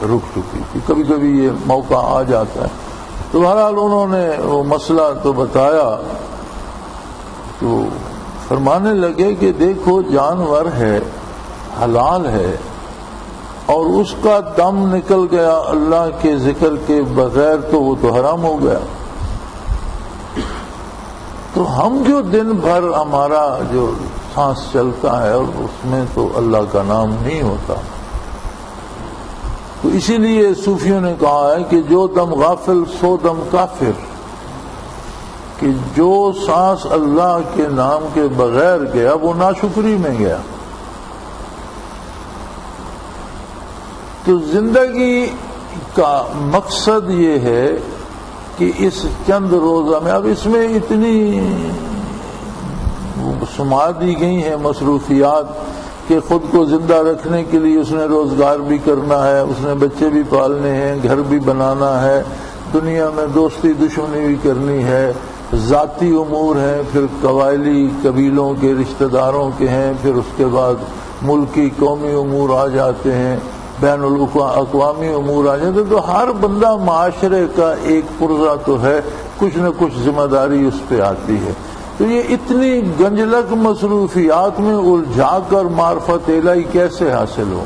رک چکی تھی۔ کبھی کبھی یہ موقع آ جاتا ہے۔ تو بہرحال انہوں نے وہ مسئلہ تو بتایا، تو فرمانے لگے کہ دیکھو جانور ہے، حلال ہے، اور اس کا دم نکل گیا اللہ کے ذکر کے بغیر تو وہ تو حرام ہو گیا۔ تو ہم جو دن بھر ہمارا جو سانس چلتا ہے اور اس میں تو اللہ کا نام نہیں ہوتا، تو اسی لیے صوفیوں نے کہا ہے کہ جو دم غافل سو دم کافر، کہ جو سانس اللہ کے نام کے بغیر گیا وہ ناشکری میں گیا۔ تو زندگی کا مقصد یہ ہے کہ اس چند روزہ میں، اب اس میں اتنی سما دی گئی ہیں مصروفیات کہ خود کو زندہ رکھنے کے لیے اس نے روزگار بھی کرنا ہے، اس نے بچے بھی پالنے ہیں، گھر بھی بنانا ہے، دنیا میں دوستی دشمنی بھی کرنی ہے، ذاتی امور ہیں، پھر قبائلی قبیلوں کے رشتہ داروں کے ہیں، پھر اس کے بعد ملکی قومی امور آ جاتے ہیں، بین الاقوامی امور آ جاتے ہیں۔ تو ہر بندہ معاشرے کا ایک پرزہ تو ہے، کچھ نہ کچھ ذمہ داری اس پہ آتی ہے۔ تو یہ اتنی گنجلک مصروفیات میں الجھا کر معرفت الہی کیسے حاصل ہو؟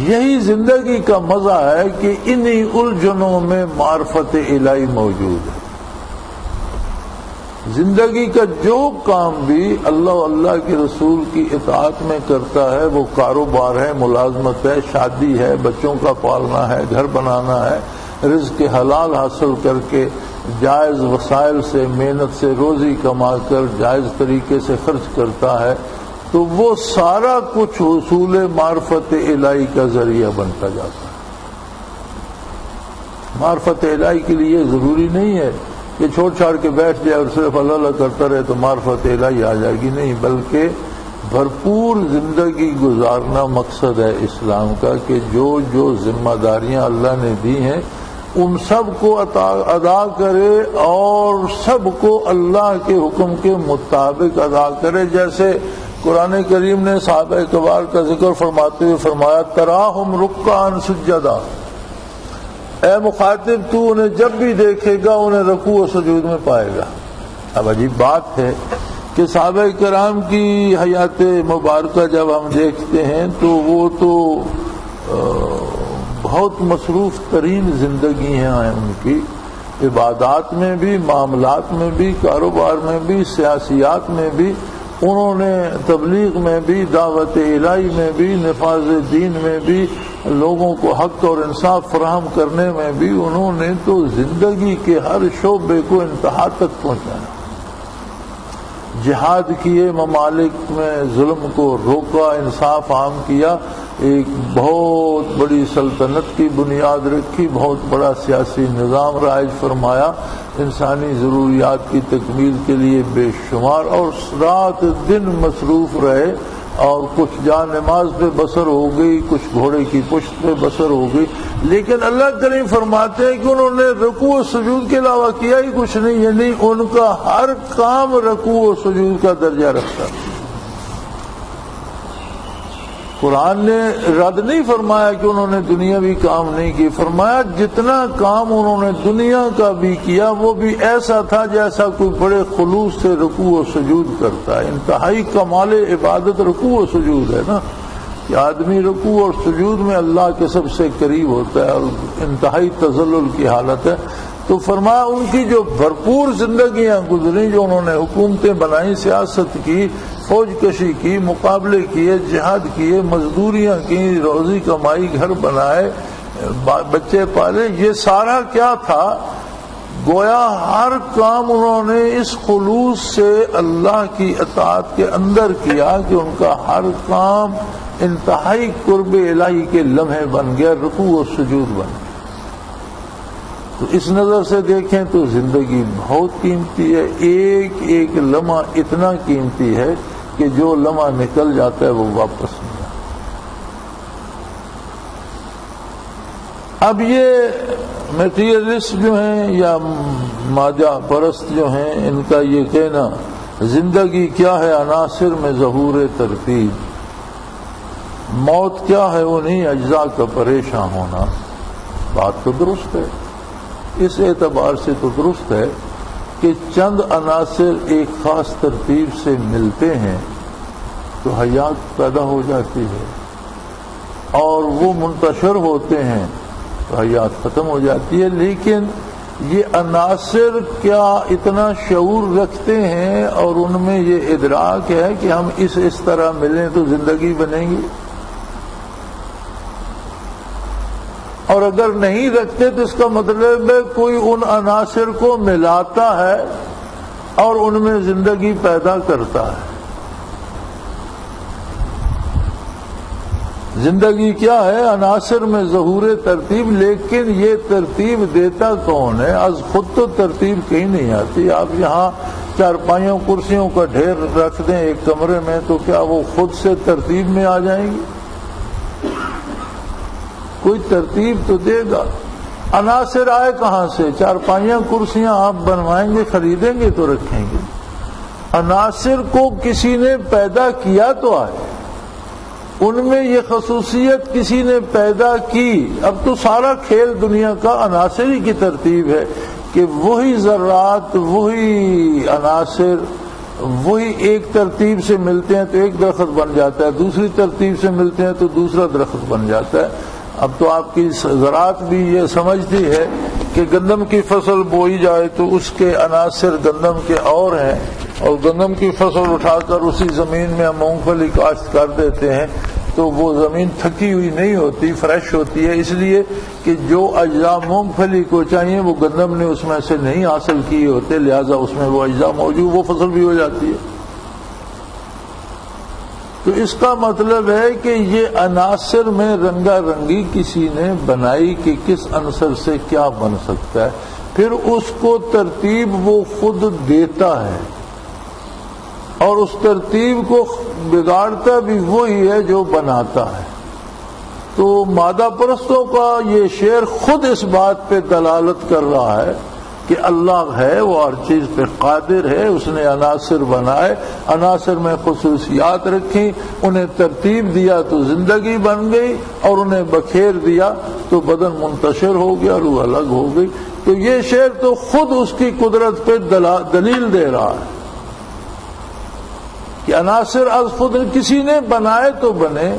یہی زندگی کا مزہ ہے کہ انہی الجھنوں میں معرفت الہی موجود ہے۔ زندگی کا جو کام بھی اللہ اللہ کے رسول کی اطاعت میں کرتا ہے، وہ کاروبار ہے، ملازمت ہے، شادی ہے، بچوں کا پالنا ہے، گھر بنانا ہے، رزق حلال حاصل کر کے جائز وسائل سے محنت سے روزی کما کر جائز طریقے سے خرچ کرتا ہے، تو وہ سارا کچھ حصول معرفت الہی کا ذریعہ بنتا جاتا ہے۔ معرفت الہی کے لیے ضروری نہیں ہے کہ چھوڑ چھاڑ کے بیٹھ جائے اور صرف اللہ اللہ کرتا رہے تو معرفت الہی آ جائے گی، نہیں، بلکہ بھرپور زندگی گزارنا مقصد ہے اسلام کا، کہ جو جو ذمہ داریاں اللہ نے دی ہیں ان سب کو ادا کرے اور سب کو اللہ کے حکم کے مطابق ادا کرے۔ جیسے قرآن کریم نے صحابہ کبار کا ذکر فرماتے ہوئے فرمایا، تراہم رکعا سجدا، اے مخاطب تو انہیں جب بھی دیکھے گا انہیں رکوع و سجود میں پائے گا۔ اب عجیب بات ہے کہ صحابہ کرام کی حیات مبارکہ جب ہم دیکھتے ہیں تو وہ تو بہت مصروف ترین زندگی ہیں ان کی، عبادات میں بھی، معاملات میں بھی، کاروبار میں بھی، سیاسیات میں بھی، انہوں نے تبلیغ میں بھی، دعوت الہی میں بھی، نفاذ دین میں بھی، لوگوں کو حق اور انصاف فراہم کرنے میں بھی، انہوں نے تو زندگی کے ہر شعبے کو انتہا تک پہنچایا۔ جہاد کیے، ممالک میں ظلم کو روکا، انصاف عام کیا، ایک بہت بڑی سلطنت کی بنیاد رکھی، بہت بڑا سیاسی نظام رائج فرمایا، انسانی ضروریات کی تکمیل کے لیے بے شمار، اور رات دن مصروف رہے، اور کچھ جان نماز پہ بسر ہو گئی، کچھ گھوڑے کی پشت پہ بسر ہو گئی، لیکن اللہ کریم فرماتے ہیں کہ انہوں نے رکوع و سجود کے علاوہ کیا ہی کچھ نہیں، یعنی ان کا ہر کام رکوع و سجود کا درجہ رکھتا۔ قرآن نے رد نہیں فرمایا کہ انہوں نے دنیاوی کام نہیں کی، فرمایا جتنا کام انہوں نے دنیا کا بھی کیا وہ بھی ایسا تھا جیسا کوئی بڑے خلوص سے رکوع و سجود کرتا ہے۔ انتہائی کمال عبادت رکوع و سجود ہے نا، کہ آدمی رکوع اور سجود میں اللہ کے سب سے قریب ہوتا ہے اور انتہائی تذلل کی حالت ہے۔ تو فرمایا ان کی جو بھرپور زندگیاں گزری، جو انہوں نے حکومتیں بنائیں، سیاست کی، فوج کشی کی، مقابلے کیے، جہاد کیے، مزدوریاں کی، روزی کمائی، گھر بنائے، بچے پالے، یہ سارا کیا تھا؟ گویا ہر کام انہوں نے اس خلوص سے اللہ کی اطاعت کے اندر کیا کہ ان کا ہر کام انتہائی قرب الہی کے لمحے بن گیا، رکوع و سجود بن گیا۔ تو اس نظر سے دیکھیں تو زندگی بہت قیمتی ہے، ایک ایک لمحہ اتنا قیمتی ہے کہ جو لمحہ نکل جاتا ہے وہ واپس نہیں آتا۔ اب یہ میٹیریلسٹ جو ہیں یا مادہ پرست جو ہیں، ان کا یہ کہنا زندگی کیا ہے عناصر میں ظہور ترتیب، موت کیا ہے وہ نہیں اجزاء کا پریشان ہونا، بات تو درست ہے، اس اعتبار سے تو درست ہے کہ چند عناصر ایک خاص ترتیب سے ملتے ہیں تو حیات پیدا ہو جاتی ہے، اور وہ منتشر ہوتے ہیں تو حیات ختم ہو جاتی ہے۔ لیکن یہ عناصر کیا اتنا شعور رکھتے ہیں اور ان میں یہ ادراک ہے کہ ہم اس طرح ملیں تو زندگی بنے گی؟ اور اگر نہیں رکھتے تو اس کا مطلب ہے کوئی ان عناصر کو ملاتا ہے اور ان میں زندگی پیدا کرتا ہے۔ زندگی کیا ہے عناصر میں ظہور ترتیب، لیکن یہ ترتیب دیتا کون ہے؟ از خود تو ترتیب کہیں نہیں آتی۔ آپ یہاں چارپائیوں کرسیوں کا ڈھیر رکھ دیں ایک کمرے میں تو کیا وہ خود سے ترتیب میں آ جائیں گی؟ کوئی ترتیب تو دے گا۔ عناصر آئے کہاں سے؟ چارپائیاں کرسیاں آپ بنوائیں گے، خریدیں گے تو رکھیں گے۔ عناصر کو کسی نے پیدا کیا تو آئے، ان میں یہ خصوصیت کسی نے پیدا کی۔ اب تو سارا کھیل دنیا کا عناصر ہی کی ترتیب ہے کہ وہی ذرات، وہی عناصر، وہی ایک ترتیب سے ملتے ہیں تو ایک درخت بن جاتا ہے، دوسری ترتیب سے ملتے ہیں تو دوسرا درخت بن جاتا ہے۔ اب تو آپ کی زراعت بھی یہ سمجھتی ہے کہ گندم کی فصل بوئی جائے تو اس کے عناصر گندم کے اور ہیں، اور گندم کی فصل اٹھا کر اسی زمین میں ہم مونگ پھلی کاشت کر دیتے ہیں تو وہ زمین تھکی ہوئی نہیں ہوتی، فریش ہوتی ہے، اس لیے کہ جو اجزاء مونگ پھلی کو چاہیے وہ گندم نے اس میں سے نہیں حاصل کیے ہوتے، لہذا اس میں وہ اجزاء موجود، وہ فصل بھی ہو جاتی ہے۔ تو اس کا مطلب ہے کہ یہ عناصر میں رنگا رنگی کسی نے بنائی کہ کس عنصر سے کیا بن سکتا ہے، پھر اس کو ترتیب وہ خود دیتا ہے، اور اس ترتیب کو بگاڑتا بھی وہی ہے جو بناتا ہے۔ تو مادہ پرستوں کا یہ شعر خود اس بات پہ دلالت کر رہا ہے کہ اللہ ہے، وہ ہر چیز پہ قادر ہے، اس نے عناصر بنائے، عناصر میں خصوصیات رکھی، انہیں ترتیب دیا تو زندگی بن گئی، اور انہیں بکھیر دیا تو بدن منتشر ہو گیا، روح الگ ہو گئی۔ تو یہ شعر تو خود اس کی قدرت پہ دلیل دے رہا ہے کہ عناصر از خود کسی نے بنائے تو بنے،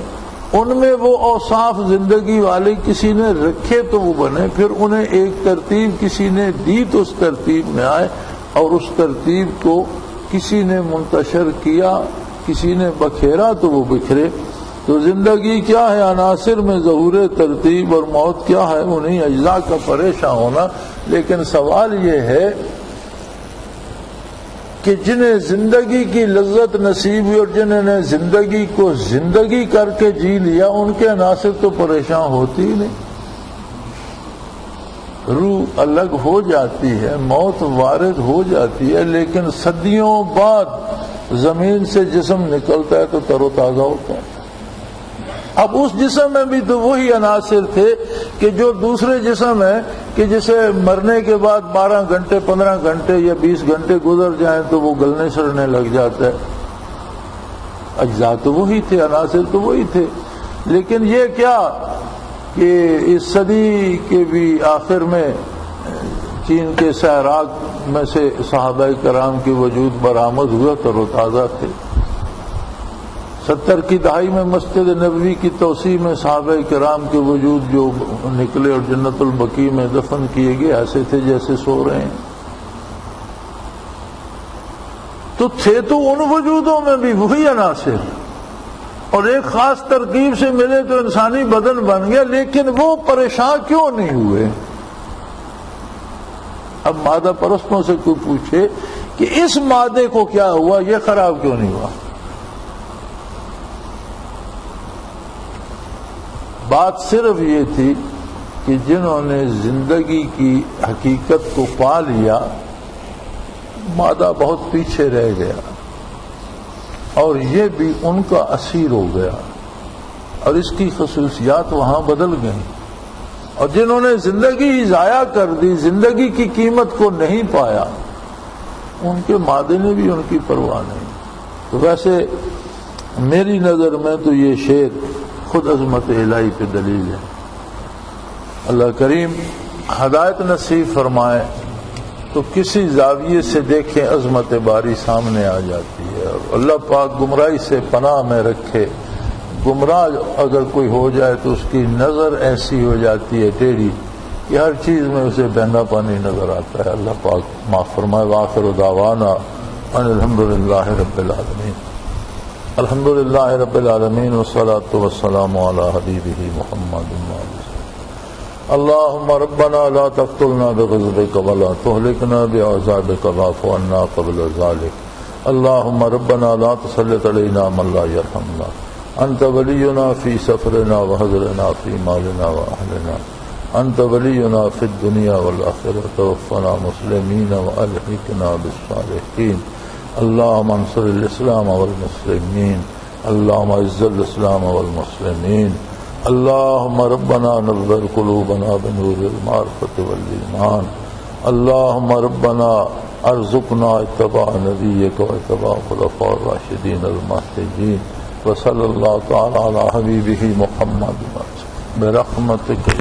ان میں وہ اوصاف زندگی والے کسی نے رکھے تو وہ بنے، پھر انہیں ایک ترتیب کسی نے دی تو اس ترتیب میں آئے، اور اس ترتیب کو کسی نے منتشر کیا، کسی نے بکھیرا تو وہ بکھرے۔ تو زندگی کیا ہے عناصر میں ظہور ترتیب، اور موت کیا ہے وہ نہیں اجزاء کا پریشان ہونا۔ لیکن سوال یہ ہے کہ جنہیں زندگی کی لذت نصیب ہوئی اور جنہوں نے زندگی کو زندگی کر کے جی لیا، ان کے عناصر تو پریشان ہوتی ہی نہیں۔ روح الگ ہو جاتی ہے، موت وارد ہو جاتی ہے، لیکن صدیوں بعد زمین سے جسم نکلتا ہے تو تر و تازہ ہوتا ہے۔ اب اس جسم میں بھی تو وہی عناصر تھے کہ جو دوسرے جسم ہے کہ جسے مرنے کے بعد 12 گھنٹے 15 گھنٹے یا 20 گھنٹے گزر جائیں تو وہ گلنے سڑنے لگ جاتا ہے۔ اجزاء تو وہی تھے، عناصر تو وہی تھے، لیکن یہ کیا کہ اس صدی کے بھی آخر میں چین کے صحراء میں سے صحابہ کرام کی وجود برآمد ہوا، تر و تازہ تھے۔ 70 کی دہائی میں مسجد نبوی کی توسیع میں صحابہ کرام کے وجود جو نکلے اور جنت البقیع میں دفن کیے گئے ایسے تھے جیسے سو رہے ہیں۔ تو تھے تو ان وجودوں میں بھی وہی عناصر، اور ایک خاص ترکیب سے ملے تو انسانی بدن بن گیا، لیکن وہ پریشان کیوں نہیں ہوئے؟ اب مادہ پرستوں سے کوئی پوچھے کہ اس مادے کو کیا ہوا، یہ خراب کیوں نہیں ہوا؟ بات صرف یہ تھی کہ جنہوں نے زندگی کی حقیقت کو پا لیا مادہ بہت پیچھے رہ گیا اور یہ بھی ان کا اسیر ہو گیا اور اس کی خصوصیات وہاں بدل گئیں، اور جنہوں نے زندگی ضائع کر دی، زندگی کی قیمت کو نہیں پایا، ان کے مادے نے بھی ان کی پرواہ نہیں۔ تو ویسے میری نظر میں تو یہ شعر خود عظمت الہی پہ دلیل ہے۔ اللہ کریم ہدایت نصیب فرمائے تو کسی زاویے سے دیکھیں عظمت باری سامنے آ جاتی ہے، اور اللہ پاک گمراہی سے پناہ میں رکھے۔ گمراہ اگر کوئی ہو جائے تو اس کی نظر ایسی ہو جاتی ہے ٹیڑھی کہ ہر چیز میں اسے بہنا پانی نظر آتا ہے۔ اللہ پاک معاف فرمائے۔ وآخر دعوانا ان الحمدللہ رب العالمین۔ الحمدللہ رب العالمین والصلاة والسلام علی حبیبہ محمد اللہم ربنا لا تقتلنا بغضبک ولا تہلکنا بعذابک واعف عنا قبل ذلک اللہم ربنا لا تسلط علینا من لا یرحمنا انت ولینا فی سفرنا وحضرنا فی مالنا واہلنا انت ولینا فی الدنیا والآخرہ توفنا مسلمین والحقنا بالصالحین اللہم انصر الاسلام والمسلمین اللہم اعز الاسلام والمسلمین اللہم ربنا نور قلوبنا بنور المعرفة والایمان اللہم ربنا ارزقنا اتباع نبیک و اتباع خلفاء الراشدین المہدیین وصلی اللہ تعالی علی حبیبہ محمد برحمتک